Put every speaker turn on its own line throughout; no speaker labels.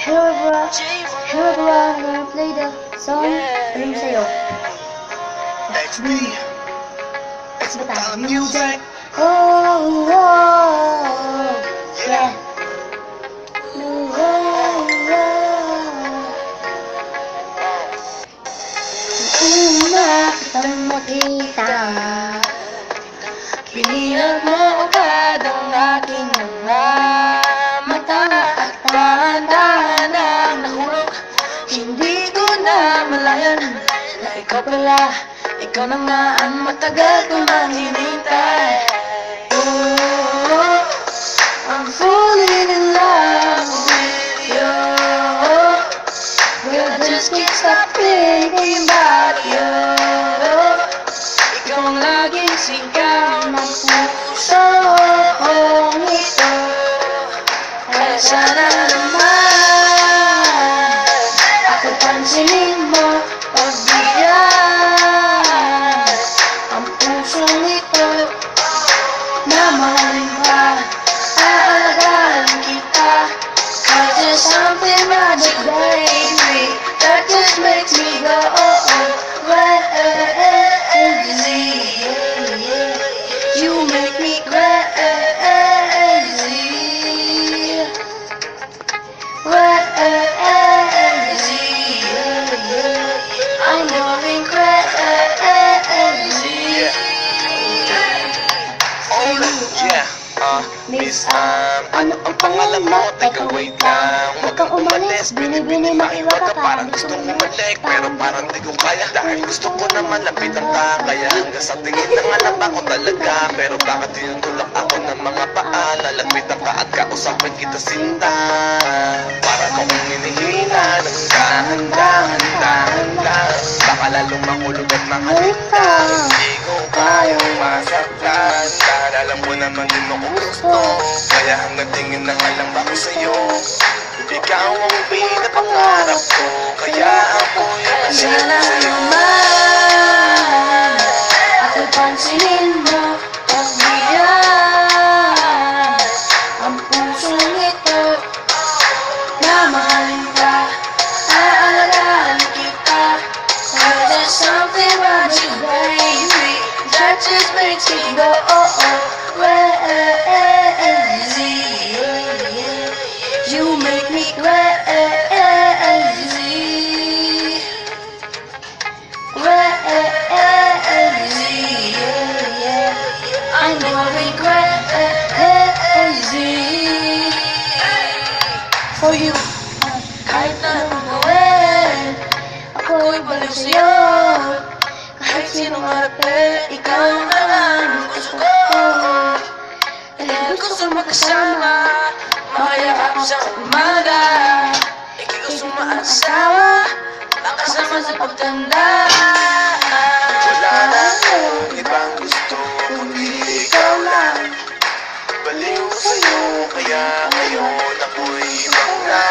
Hello everyone, I'm gonna play the song Ring Sa'yo. It's Batang Music. Oh, yeah. Una kitang makita, pinilap mo agad ang aking mga mata at dahan-dahan ang nahulog. Hindi ko na malayan na ikaw pala, ikaw na nga ang matagal ko nang hinintay. Oh, I'm falling in love with you. Well, I just can't stop thinking about you. Ikaw ang laging sigaw ng puso kong ito. Kaya sana naman ako pansinin mo, pagbigyan ang pusong ito na mahalin ka, aalagaan kita. Cause there's something magic, baby, that just makes me go crazy. You make me crazy, crazy. I'm going crazy.
Yeah, Miss ano ang pangalan mo? Teka, wait lang. Huwag kang umalis, bini-bini maiwag ka. Parang gusto mong umalik, pero parang di kong kaya. Dahil gusto ko naman lapitan ka. Kaya hanggang sa tingin lang alam ako talaga. Pero bakit tinutulak ako ng mga paa? Lalapitan ka at kausapin kita sinta. Para kung hinihila ng dahan-dahan. Baka lalong mahulog at mahalik ka. Hindi ko kayang masaktan. Dahil alam ko naman din mo kung gusto. Kaya hanggang tingin lang alam ako sa'yo. Ikaw ang pinapangarap ko. Kaya ako yung
Sana
sa'yo.
naman ako pansinin mo, pagbigyan ang pusong ito na mahalin ka, aalagaan kita. Cause there's something magic, baby, that just makes me go crazy. You make me crazy, crazy. I'm going crazy for you. Kahit na anong gawin, ako'y balik sa'yo. Kahit sinong harapin, ikaw na lang ang gusto ko. Dahil gusto magkasama, makayakap sa umaga. Ika'y gusto maasawa, makasama sa pagtanda.
Wala na akong ibang gusto, kundi ikaw lang. Baliw sa'yo, kaya ngayon ako'y ibang na.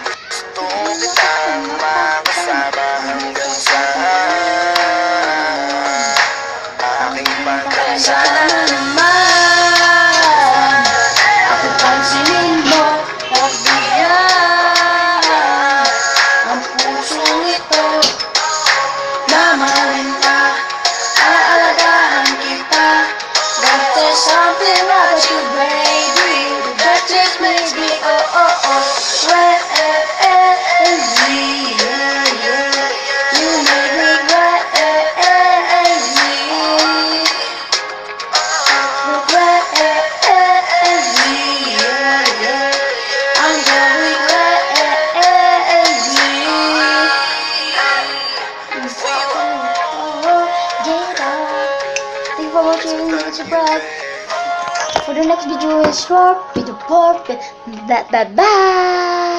Gusto kitang makasama hanggang sa aking
Kaya
pagkakasama.
sana naman ako pansinin mo, pagbigyan ang pusong ito na mahalin ka, aalagaan kita. But there's something about you, baby, that just makes me crazy. You make me crazy, crazy. I'm going crazy. Get out. Thank you for watching. Make it subscribe. For the next video is short, video 4. Bye.